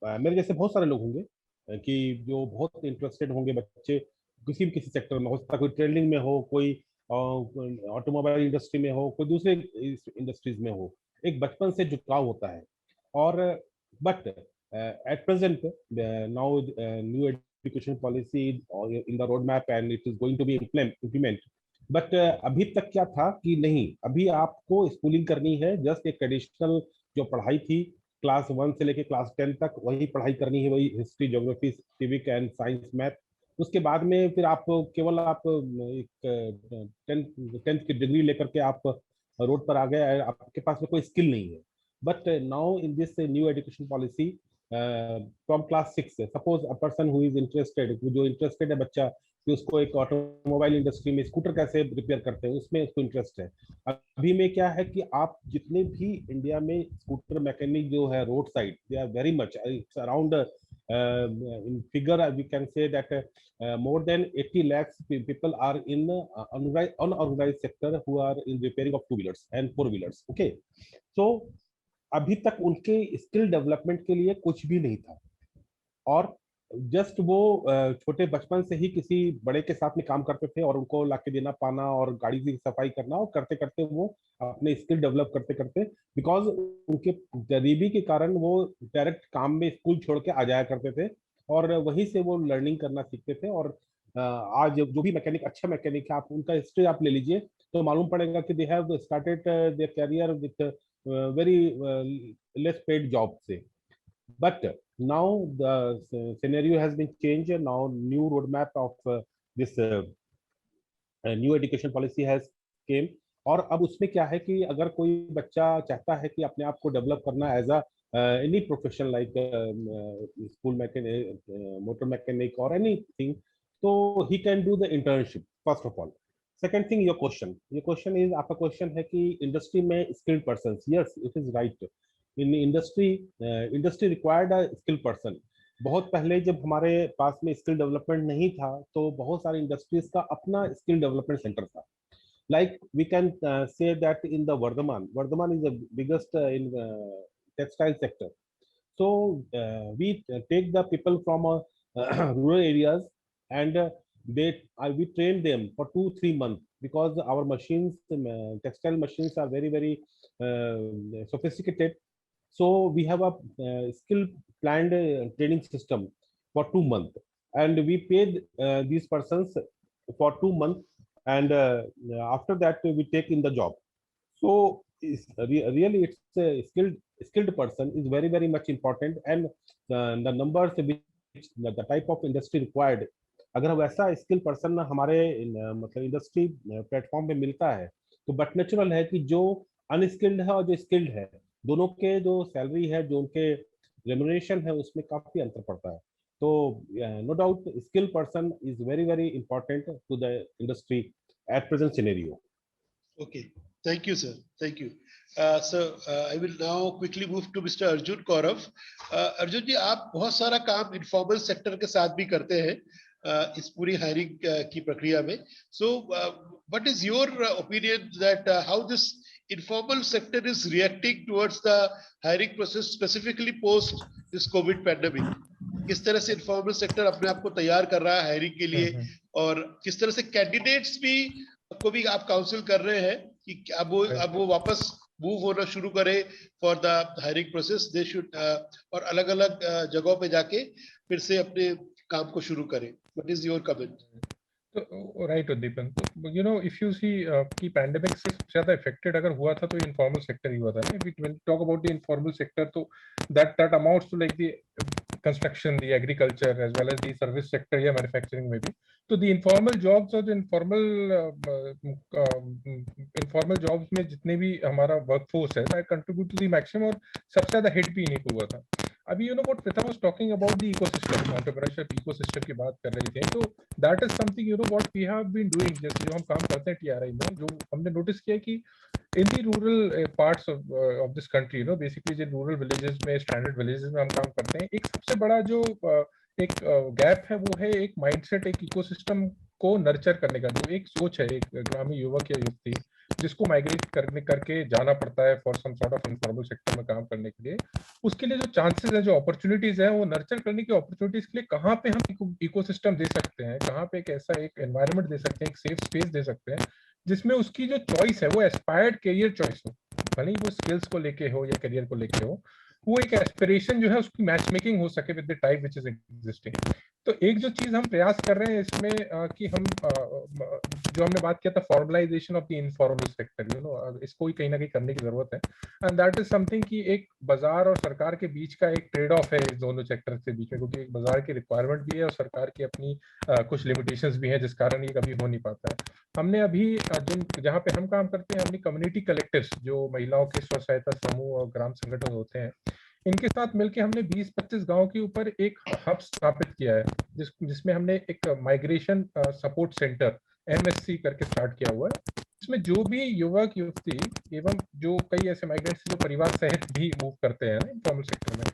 मेरे जैसे बहुत सारे लोग होंगे कि जो बहुत इंटरेस्टेड होंगे बच्चे किसी सेक्टर में, हो सकता है कोई ट्रेडिंग में हो, कोई ऑटोमोबाइल इंडस्ट्री में हो, कोई दूसरे इंडस्ट्रीज में हो। एक बचपन से झुकाव होता है। और but at present now new education policy in the road map and it is going to be implement. But अभी तक क्या था कि नहीं, अभी आपको स्कूलिंग करनी है, जस्ट एक ट्रेडिशनल जो पढ़ाई थी क्लास 1 से लेके क्लास 10 तक, वही पढ़ाई करनी है, वही history, geography, civic and science, math. उसके बाद में फिर आप केवल आप एक 10th की डिग्री लेकर के आप रोड पर आ गए, आपके पास में कोई स्किल नहीं है। But now in this new education policy from class 6, suppose a person who is interested, जो इंटरेस्टेड है बच्चा कि उसको एक ऑटोमोबाइल इंडस्ट्री में स्कूटर कैसे रिपेयर करते हैं उसमें उसको इंटरेस्ट है। अभी में क्या है कि आप जितने भी इंडिया में स्कूटर मैकेनिक जो है road side, they are very much, it's around in figure we can say that more than 80 lakhs people are in unorganized sector who are in repairing of two-wheelers and four-wheelers. Okay, so अभी तक उनके skill development के लिए कुछ भी नहीं था, और जस्ट वो छोटे बचपन से ही किसी बड़े के साथ में काम करते थे और उनको लाके देना पाना और गाड़ी की सफाई करना, और करते करते वो अपने स्किल डेवलप करते करते, बिकॉज उनके गरीबी के कारण वो डायरेक्ट काम में स्कूल छोड़ के आ जाया करते थे और वहीं से वो लर्निंग करना सीखते थे। और आज जो भी मैकेनिक, अच्छा मैकेनिक है, आप उनका हिस्ट्री आप ले लीजिए तो मालूम पड़ेगा कि they have started their career with very less paid job से। But now the scenario has been changed. Now new roadmap of this new education policy has came. और अब उसमें क्या है कि अगर कोई बच्चा चाहता है कि अपने आप को डेवलप करना as a any profession like school mechanic, motor mechanic और एनीथिंग, तो he can do the internship first of all. Second thing, your question is, आपका क्वेश्चन है कि इंडस्ट्री में skilled person, yes it is right. In industry required a skill person. बहुत पहले जब हमारे पास में स्किल डेवलपमेंट नहीं था तो बहुत सारी इंडस्ट्रीज का अपना स्किल डेवलपमेंट सेंटर था। Like we can say that in the Vardhman is the biggest in textile sector. So we take the people from rural areas and we train them for 2-3 months because our machines, textile machines are very sophisticated. So we have a skill planned training system for 2 months, and we paid these persons for 2 months, and after that we take in the job. So really it's a skilled person is very much important, and the numbers which the type of industry required, अगर वैसा skill person हमारे मतलब industry platform पे मिलता है तो but natural है कि जो अनस्किल्ड है और जो स्किल्ड है दोनों के जो सैलरी है, जो उनके रेम्युनरेशन है, उसमें काफी अंतर पड़ता है। तो no doubt skill person is very important to the industry at present scenario. Okay, thank you, sir. Thank you. So I will now quickly move to Mr. Arjun Kaurav. Arjun जी, आप बहुत सारा काम इनफॉर्मल सेक्टर के साथ भी करते हैं इस पूरी हायरिंग की प्रक्रिया में. So what is your opinion that how this informal sector is reacting towards the hiring process, specifically post this COVID pandemic? किस तरह से इनफॉर्मल सेक्टर अपने आप को तैयार कर रहा है हायरिंग के लिए, और किस तरह से कैंडिडेट्स भी को भी आप काउंसिल कर रहे हैं कि अब वो वापस मूव होना शुरू करे for the hiring process, they should, और अलग अलग जगहों पे जाके फिर से अपने काम को शुरू करें. What is your comment? तो राइट उद्दीपन, तो यू नो इफ यू सी कि पैंडेमिक से सबसे ज्यादा इफेक्टेड अगर हुआ था तो इनफॉर्मल सेक्टर ही हुआ था ना. If we talk about the informal sector, तो that amounts to like the construction, the agriculture, as well as the service sector या manufacturing में भी. तो the informal jobs और informal jobs में जितने भी हमारा workforce है, that contribute to the maximum और सबसे ज्यादा hit भी इन्हीं को हुआ था. अभी you know what Pritha was talking about the ecosystem, entrepreneurship ecosystem की बात कर रही थी. तो that is something you know what we have been doing. जैसे जो हम काम करते हैं TRI में, जो हमने notice किया कि in the rural parts of this country, you know, basically जो rural villages में, stranded villages में हम काम करते हैं, एक सबसे बड़ा जो एक गैप है वो है एक माइंडसेट, एक इकोसिस्टम को नर्चर करने का. जो एक सोच है एक ग्रामीण युवक या युवती जिसको माइग्रेट करके जाना पड़ता है for some sort of informal sector में काम करने के लिए, उसके लिए जो चांसेस है, जो अपॉर्चुनिटीज है, वो नर्चर करने की अपॉर्चुनिटीज के लिए कहाँ पे हम इकोसिस्टम दे सकते हैं, कहाँ पे एक ऐसा एक एनवायरनमेंट दे सकते हैं, एक सेफ स्पेस दे सकते हैं जिसमें उसकी जो चॉइस है वो एस्पायर्ड करियर चॉइस हो, भले ही वो स्किल्स को लेके हो या करियर को लेके हो, वो एक एस्पिरेशन जो है उसकी मैच मेकिंग हो सके with the type which is existing. तो एक जो चीज हम प्रयास कर रहे हैं इसमें कि हम जो हमने बात किया था formalisation of the informal sector, you know, इसको ही कहीं ना कहीं करने की जरूरत है. एंड दैट इज समथिंग कि एक बाजार और सरकार के बीच का एक ट्रेड ऑफ है दोनों सेक्टर के बीच में, क्योंकि एक बाजार की रिक्वायरमेंट भी है और सरकार की अपनी कुछ लिमिटेशंस भी हैं जिस कारण ये कभी हो नहीं पाता है. हमने अभी जहाँ पे हम काम करते हैं, हमने कम्युनिटी कलेक्टिव्स, जो महिलाओं के स्व सहायता समूह और ग्राम संगठन होते हैं, इनके साथ मिलकर हमने 20-25 गांव के ऊपर एक हब स्थापित किया है, जिसमें हमने एक माइग्रेशन सपोर्ट सेंटर MSC करके स्टार्ट किया हुआ है. इसमें जो भी युवक युवती एवं जो कई ऐसे माइग्रेंट्स जो परिवार सहित भी मूव करते हैं ना इनफॉर्मल सेक्टर में,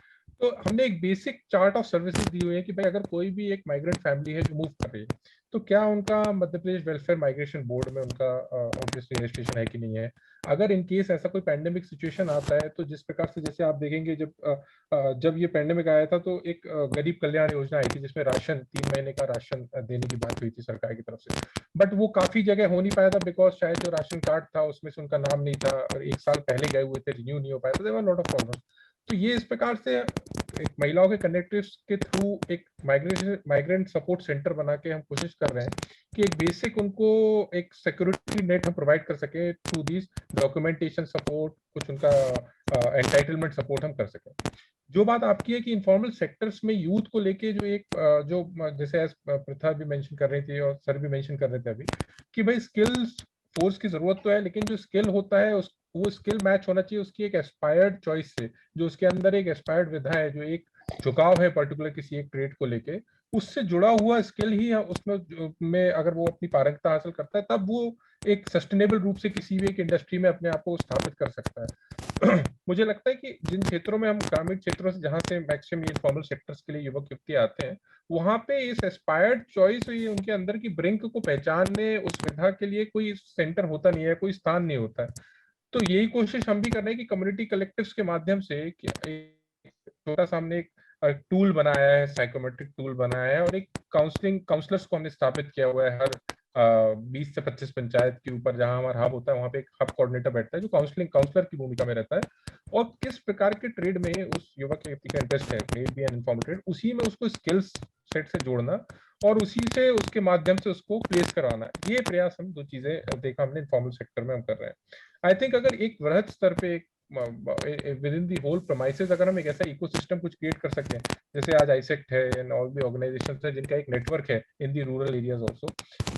तो हमने एक बेसिक चार्ट ऑफ सर्विसेज दी हुई है कि भाई अगर कोई भी एक माइग्रेंट फैमिली है जो मूव कर रही है, तो क्या उनका Madhya Pradesh welfare migration board में उनका ऑब्वियसली रजिस्ट्रेशन है कि नहीं है. अगर इन केस ऐसा कोई पैंडेमिक सिचुएशन आता है, तो जिस प्रकार से जैसे आप देखेंगे जब ये पैंडेमिक आया था तो एक गरीब कल्याण योजना आई थी जिसमें राशन 3 महीने का राशन देने की बात हुई थी सरकार की तरफ से, बट वो काफी जगह हो नहीं पाया था बिकॉज शायद जो राशन कार्ड था उसमें से उनका नाम नहीं था और 1 साल पहले गए हुए थे, रिन्यू नहीं हो पाया था. There were lot of problem. तो ये इस प्रकार से एक महिलाओं के कनेक्टिव्स के थ्रू एक माइग्रेंट सपोर्ट सेंटर बना के हम कोशिश कर रहे हैं कि एक बेसिक उनको एक सिक्योरिटी नेट हम प्रोवाइड कर सके थ्रू दिस डॉक्यूमेंटेशन सपोर्ट, कुछ उनका एंटाइटलमेंट सपोर्ट हम कर सकें. जो बात आपकी है कि इनफॉर्मल सेक्टर्स में यूथ को लेके जो एक जो जैसे प्रथा भी मेंशन कर रही थी और सर भी मेंशन कर रहे थे अभी कि भाई स्किल्स फोर्स की जरूरत तो है, लेकिन जो स्किल होता है वो स्किल मैच होना चाहिए उसकी एक एस्पायर्ड चॉइस से, जो उसके अंदर एक एस्पायर्ड विधा है, जो एक झुकाव है पर्टिकुलर किसी एक ट्रेड को लेके, उससे जुड़ा हुआ स्किल ही उसमें में अगर वो अपनी पारंगता हासिल करता है तब वो एक सस्टेनेबल रूप से किसी भी एक इंडस्ट्री में अपने आप को स्थापित कर सकता है. मुझे लगता है कि जिन क्षेत्रों में हम ग्रामीण क्षेत्रों से जहाँ से मैक्सिमम इनफॉर्मल सेक्टर्स के लिए युवक युवती आते हैं, वहां पे इस एस्पायर्ड चॉइस उनके अंदर की ब्रिंक को पहचानने उस विधा के लिए कोई सेंटर होता नहीं है, कोई स्थान नहीं होता है. तो यही कोशिश हम भी कर रहे हैं कि कम्युनिटी कलेक्टिव्स के माध्यम से छोटा सा हमने एक टूल बनाया है, साइकोमेट्रिक टूल बनाया है, और एक काउंसलर्स को हमने स्थापित किया हुआ है हर 20 से 25 पंचायत के ऊपर, जहां हमारा हब होता है वहां पे एक हब कोऑर्डिनेटर बैठता है जो काउंसलर की भूमिका में रहता है, और किस प्रकार के ट्रेड में उस युवक व्यक्ति का इंटरेस्ट है, ट्रेड भी इनफॉर्मल ट्रेड, उसी में उसको स्किल्स सेट से जोड़ना और उसी से उसके माध्यम से उसको प्लेस करवाना. ये प्रयास हम दो चीजें देखा हमने इनफॉर्मल सेक्टर में हम कर रहे हैं. आई थिंक अगर एक वृहद स्तर पे एक within the whole premises अगर हम एक ऐसा इकोसिस्टम कुछ क्रिएट कर सकें, जैसे आज आईसेक्ट है एंड ऑल दी ऑर्गेनाइजेशंस है जिनका एक नेटवर्क है in the rural areas also,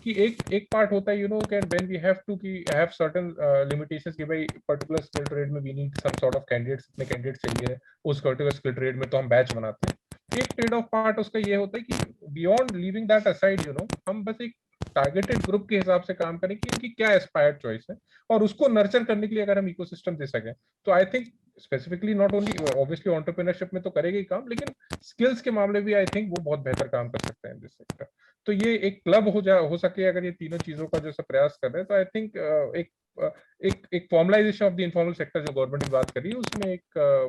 कि एक पार्ट होता है you know can when we have to की हैव सर्टेन लिमिटेशंस कि भाई पर्टिकुलर स्किल ट्रेड में we need some sort of candidates, इतने कैंडिडेट्स चाहिए उस पर्टिकुलर स्किल ट्रेड में, तो हम बैच बनाते हैं. एक ट्रेड ऑफ पार्ट उसका ये होता है कि beyond leaving that aside you know हम बस एक टारगेटेड ग्रुप के हिसाब से काम करें कि उनकी क्या एस्पायर्ड चॉइस है, और उसको नर्चर करने के लिए अगर हम इकोसिस्टम दे सकें, तो I think specifically not only obviously entrepreneurship में तो करेगा ही काम, लेकिन स्किल्स के मामले भी आई थिंक वो बहुत बेहतर काम कर सकते हैं इन दिस सेक्टर. तो ये एक क्लब हो सके अगर ये तीनों चीजों का जैसा प्रयास कर रहे हैं, तो आई थिंक एक formalisation of the informal sector जो गवर्नमेंट की बात कर रही है उसमें एक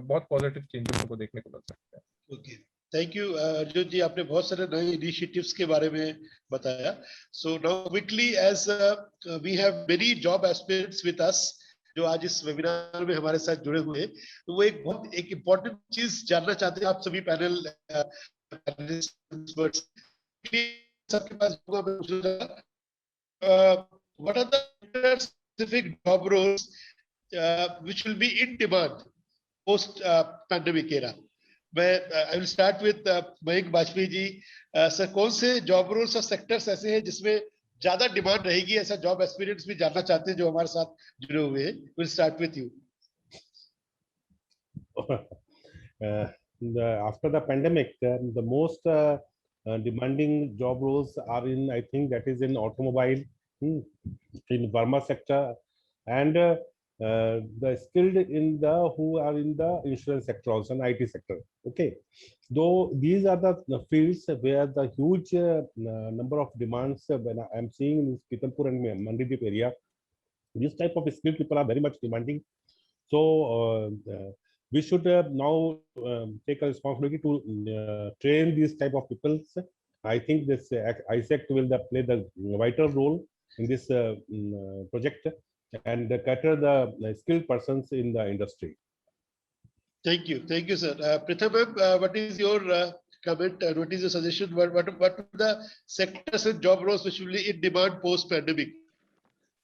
बहुत पॉजिटिव चेंजेस को देखने को मिल सकते हैं. Okay, thank you Arjun ji, आपने बहुत सारे नए इनिशिएटिव्स के बारे में बताया. So now quickly as we have many job aspirants with us जो आज इस वेबिनार में हमारे साथ जुड़े हुए हैं, तो वो एक इम्पोर्टेंट चीज जानना चाहते हैं आप सभी पैनल सबके पास होगा, मैं पूछूंगा, what are the specific job roles which will be in demand post pandemic era? I will start with Mayank Bajpai ji. Sir, कौन से जॉब रोल्स और सेक्टर्स ऐसे हैं जिसमें ज्यादा डिमांड रहेगी, ऐसा जॉब एक्सपीरियंस भी जानना चाहते हैं जो हमारे साथ जुड़े हुए हैं. Will start with you. After the pandemic, the most demanding job roles are in, I think, that is in automobile, in pharma sector, and the skilled in the who are in the insurance sector also, and IT sector. Okay, though these are the fields where the huge number of demands when I am seeing in Pithampur and Mandip area, this type of skilled people are very much demanding. So we should now take a responsibility to train these type of people. I think this ISEC will play the vital role in this project and cater the skilled persons in the industry. Thank you, sir. Pritham ma'am, what is your comment? What is your suggestion? What are the sectors and job roles which will be in demand post pandemic?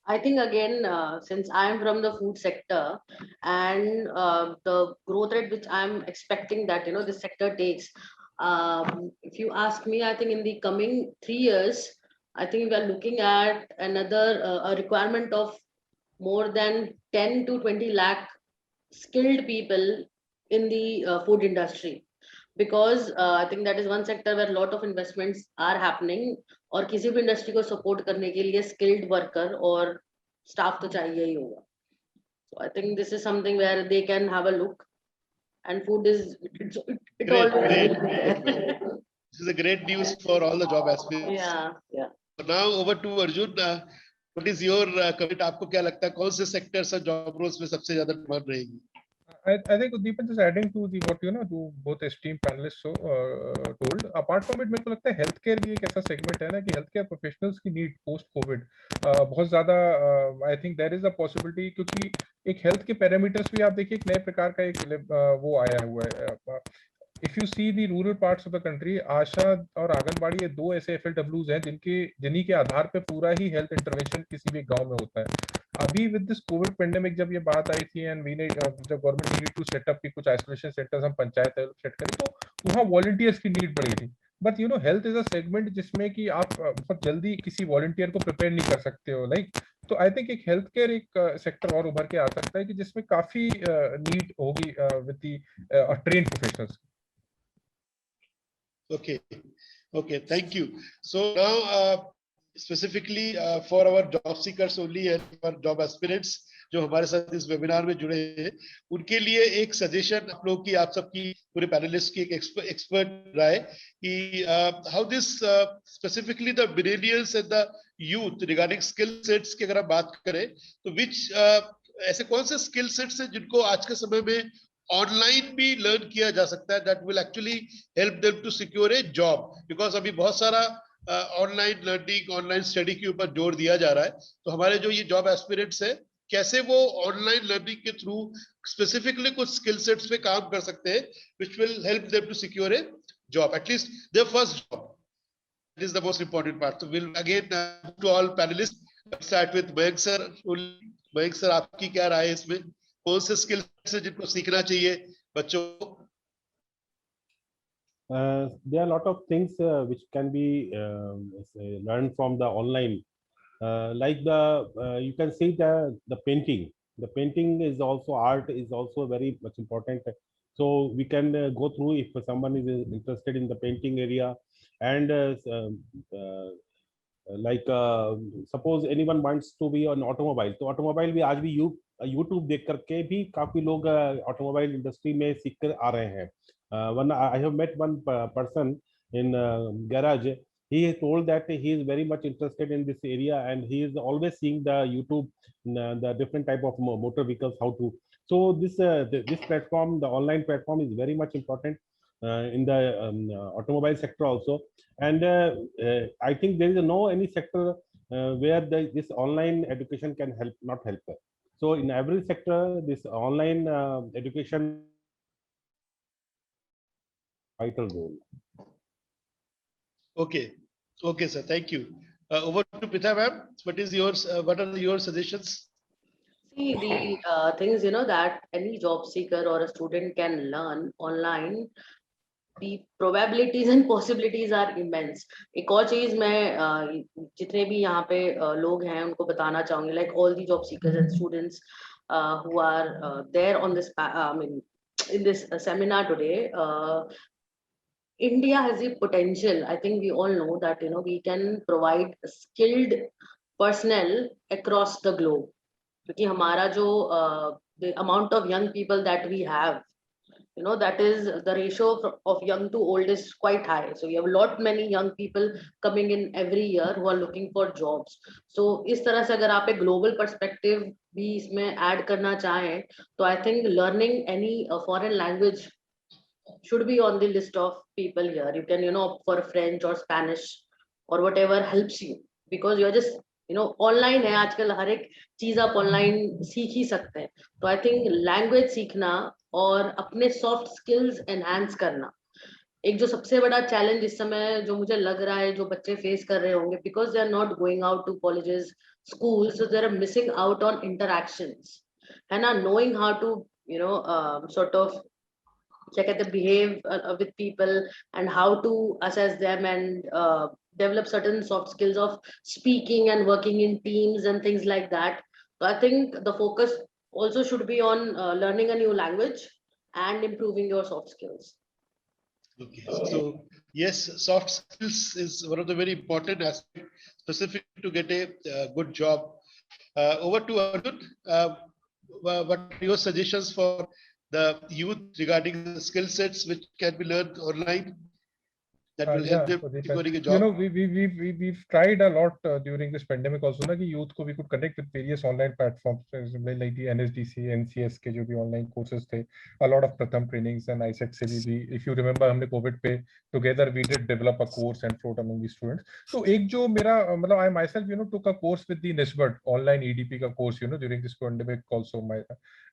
I think again, since I am from the food sector and the growth rate which I'm expecting that this sector takes, if you ask me, I think in the coming 3 years, I think we are looking at another a requirement of more than 10 to 20 lakh skilled people in the food industry. Because I think that is one sector where a lot of investments are happening. और किसी भी industry को support करने के लिए skilled worker और staff तो चाहिए ही होगा. So I think this is something where they can have a look, and food is it Great. This is a great news for all the job aspirants. Yeah. Now over to Arjun. What is your comment? आपको क्या लगता है कौन से sectors और job roles में सबसे ज्यादा डिमांड रहेगी? I think Deepan, just adding to the what to both esteemed panelists so told. Apart from it, मेरे को लगता है हेल्थ केयर भी एक ऐसा सेगमेंट है ना कि हेल्थ केयर प्रोफेशनल्स की नीड पोस्ट कोविड बहुत ज्यादा I think there is a possibility, क्योंकि एक हेल्थ के पैरामीटर्स भी आप देखिए एक नए प्रकार का एक वो आया हुआ है. If you see the rural parts of the country, ASHA और आंगनबाड़ी ये दो ऐसे FLWs हैं जिन्हीं के आधार पे पूरा ही हेल्थ इंटरवेंशन किसी भी गांव में होता है. अभी विद दिस कोविड पेंडेमिक जब ये बात आई थी एंड वी ने जब government need to set up की कुछ आइसोलेशन सेंटर्स हम पंचायत सेट करें तो वहाँ वॉलंटियर्स की नीड पड़ी थी. But health is a segment जिसमें कि आप बहुत जल्दी किसी वॉलंटियर को प्रिपेयर नहीं कर सकते हो लाइक. तो आई थिंक एक हेल्थ केयर एक सेक्टर और उभर के आ सकता है कि जिसमें काफी नीड होगी with the trained professionals. Okay, thank you. So now specifically for our job seekers only and for job aspirants जो हमारे साथ इस वेबिनार में जुड़े हैं, उनके लिए एक सजेशन आप लोग की, आप सबकी पूरे पैनलिस्ट की एक एक्सपर्ट राय कि how this specifically the millennials and the youth regarding skill sets की अगर हम बात करें तो विच ऐसे कौन से स्किल सेट्स हैं जिनको आज के समय में ऑनलाइन भी लर्न किया जा सकता है, that will actually help them to secure a job. Because अभी बहुत सारा ऑनलाइन लर्निंग, ऑनलाइन स्टडी के ऊपर जोर दिया जा रहा है. तो हमारे जो ये जॉब एस्पिरेंट्स है, कैसे वो ऑनलाइन लर्निंग के थ्रू स्पेसिफिकली कुछ स्किल सेट्स पे काम कर सकते हैं which will help them to secure a job, at least their first job. That is the most important part. तो will again to all panellist start with Mayank sir. Mayank sir, आपकी क्या राय है इसमें? कौन से स्किल से जिनको सीखना चाहिए बच्चों को? There are a lot of things which can be learned from the online, like you can see the painting. The painting is also art, is also very much important. So we can go through if someone is interested in the painting area, and like suppose anyone wants to be an automobile, तो automobile भी आज भी YouTube देख करके भी काफी लोग automobile industry में सीख कर आ रहे हैं. One I have met one person in garage. He told that he is very much interested in this area and he is always seeing the YouTube, the different type of motor vehicles, how to. So this this platform, the online platform, is very much important in the automobile sector also. And I think there is no any sector where this online education can not help. So in every sector, this online education vital role. Okay, Okay, sir. Thank you. Over to Pritha, ma'am. What is yours? What are your suggestions? See, the things, that any job seeker or a student can learn online, the probabilities and possibilities are immense. एक और चीज मैं जितने भी यहाँ पे लोग हैं उनको बताना चाहूंगी, like all the job seekers and students who are there on this, I mean, in this seminar today. India has the potential. I think we all know that we can provide skilled personnel across the globe. क्योंकि हमारा जो the amount of young people that we have, that is the ratio of young to old is quite high. So we have a lot many young people coming in every year who are looking for jobs. So इस तरह से अगर आप एक global perspective भी इसमें add करना चाहें, तो I think learning any foreign language should be on the list of people here. You can, opt for French or Spanish or whatever helps you, because you're just, online है आजकल, हर एक चीज आप online सीख ही सकते हैं. तो I think language सीखना और अपने soft skills enhance करना, एक जो सबसे बड़ा चैलेंज इस समय जो मुझे लग रहा है जो बच्चे फेस कर रहे होंगे, because they are not going out to colleges, school, so they are missing out on interactions, है ना, knowing how to, sort of क्या कहते हैं, behave with people and how to assess them and develop certain soft skills of speaking and working in teams and things like that. So I think the focus also should be on learning a new language and improving your soft skills. Okay, so yes, soft skills is one of the very important aspects specific to get a good job. Over to Arjun. What are your suggestions for the youth regarding the skill sets which can be learned online that will help them securing a job? We've tried a lot during this pandemic also na, कि youth को we could connect with various online platforms like the NSDC, NCS के जो भी online courses थे, a lot of Pratham trainings and ISET से भी, if you remember हमने COVID पे together we did develop a course and float among the students. So एक जो मेरा मतलब I myself took a course with the Nisbet online EDP का course during this pandemic also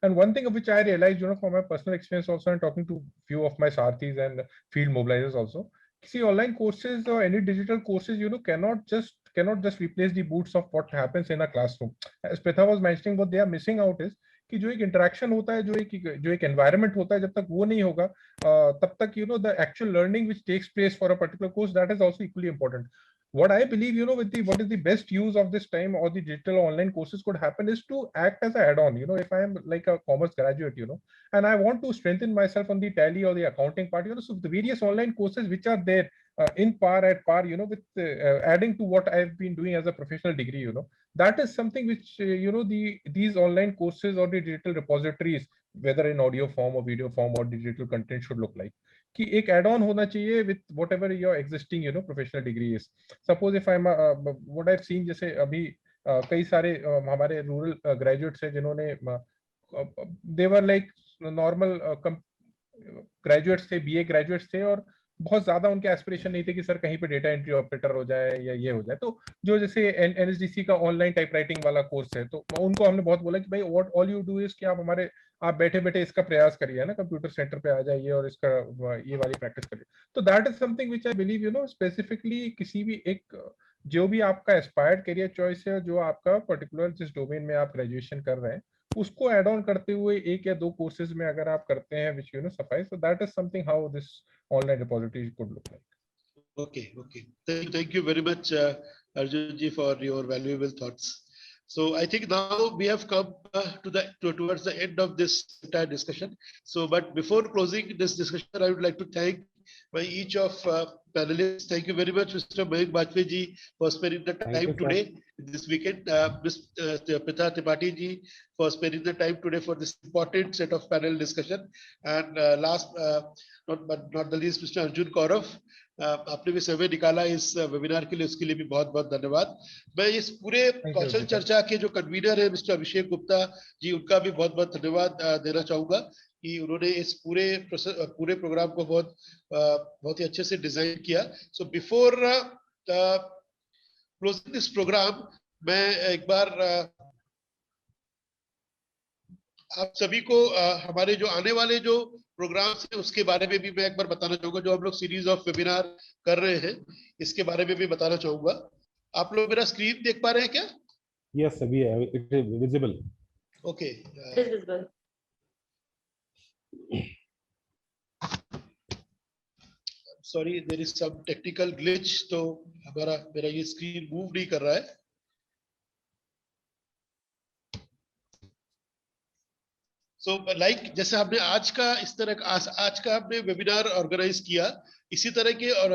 and one thing of which I realized from my personal experience also and talking to few of my Sarthis and field mobilizers also. See, online courses or any digital courses, cannot just replace the boots of what happens in a classroom. As Pritha was mentioning, what they are missing out is कि जो एक interaction होता है, जो एक environment होता है, जब तक वो नहीं होगा, तब तक the actual learning which takes place for a particular course, that is also equally important. What I believe, what is the best use of this time or the digital online courses could happen is to act as an add-on. If I am like a commerce graduate, and I want to strengthen myself on the tally or the accounting part, so the various online courses which are there at par, with adding to what I've been doing as a professional degree, that is something which, these online courses or the digital repositories, whether in audio form or video form or digital content should look like. कि एक add on होना चाहिए with whatever your existing professional degree is. Suppose if I'm what I've seen, जैसे अभी कई सारे हमारे rural graduates हैं जिन्होंने they were like normal graduates थे, बीए ग्रेजुएट्स थे, और बहुत ज्यादा उनके एस्पिरेशन नहीं थे कि सर कहीं पे डेटा एंट्री ऑपरेटर हो जाए या ये हो जाए. तो जो जैसे एनएसडीसी का ऑनलाइन टाइपराइटिंग वाला कोर्स है, तो उनको हमने बहुत बोला कि भाई what all you do is कि आप बैठे बैठे इसका प्रयास करिए ना, कंप्यूटर सेंटर पे आ जाइए और इसका ये वाली प्रैक्टिस करिए. तो that is something which I believe specifically किसी भी एक जो भी आपका एस्पायर्ड करियर चॉइस है, जो आपका पर्टिकुलर जिस डोमेन में आप ग्रेजुएशन कर रहे हैं, उसको एड ऑन करते हुए एक या दो कोर्सेज में अगर आप करते हैं which suffice, so that is something how this online repository could look like. Okay. Thank you very much, Arjun ji, for your valuable thoughts. So I think now we have come towards the end of this entire discussion. So, but before closing this discussion, I would like to thank each of panelists. Thank you very much, Mr. Mayank Bajpayee ji, for spending the time today, this weekend. Ms. Pritha Tripathi ji, for spending the time today for this important set of panel discussion. And last but not the least, Mr. Arjun Kaurav, आपने भी समय निकाला इस webinar के लिए, उसके लिए भी बहुत बहुत धन्यवाद. मैं इस पूरे कौशल चर्चा के जो कन्वीनर है मिस्टर अभिषेक गुप्ता जी, उनका भी बहुत बहुत धन्यवाद देना चाहूंगा कि उन्होंने इस पूरे प्रोग्राम को बहुत ही अच्छे से डिजाइन किया. So before closing this programme, मैं एक बार आप सभी को हमारे जो आने वाले जो प्रोग्राम्स है उसके बारे में भी मैं एक बार बताना चाहूंगा। जो हम लोग सीरीज ऑफ वेबिनार कर रहे हैं इसके बारे में भी बताना चाहूंगा। आप लोग मेरा स्क्रीन देख पा रहे हैं क्या? Yes, it is visible. Okay, It is visible. Sorry there is some technical glitch, तो मेरा ये स्क्रीन मूव नहीं कर रहा है। सो लाइक जैसे हमने आज का इस तरह का आज का हमने वेबिनार ऑर्गेनाइज किया, इसी तरह के और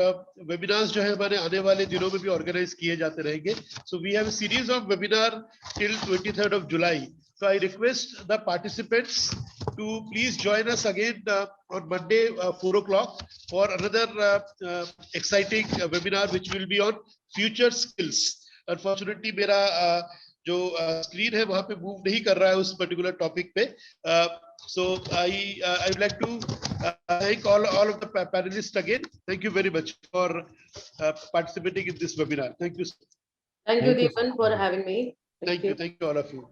वेबिनार्स जो है हमारे आने वाले दिनों में भी ऑर्गेनाइज किए जाते रहेंगे। So we have a series of webinar till 23rd of July. So I request the participants to please join us again on Monday 4 o'clock for another exciting webinar which will be on future skills. Unfortunately मेरा जो screen है वहां पे move नहीं कर रहा है उस पर्टिकुलर टॉपिक पे। So I would like to thank all of the panelists again. Thank you very much for participating in this webinar. Thank you. Thank you, Thank you, Deepan, for having me. Thank you all of you.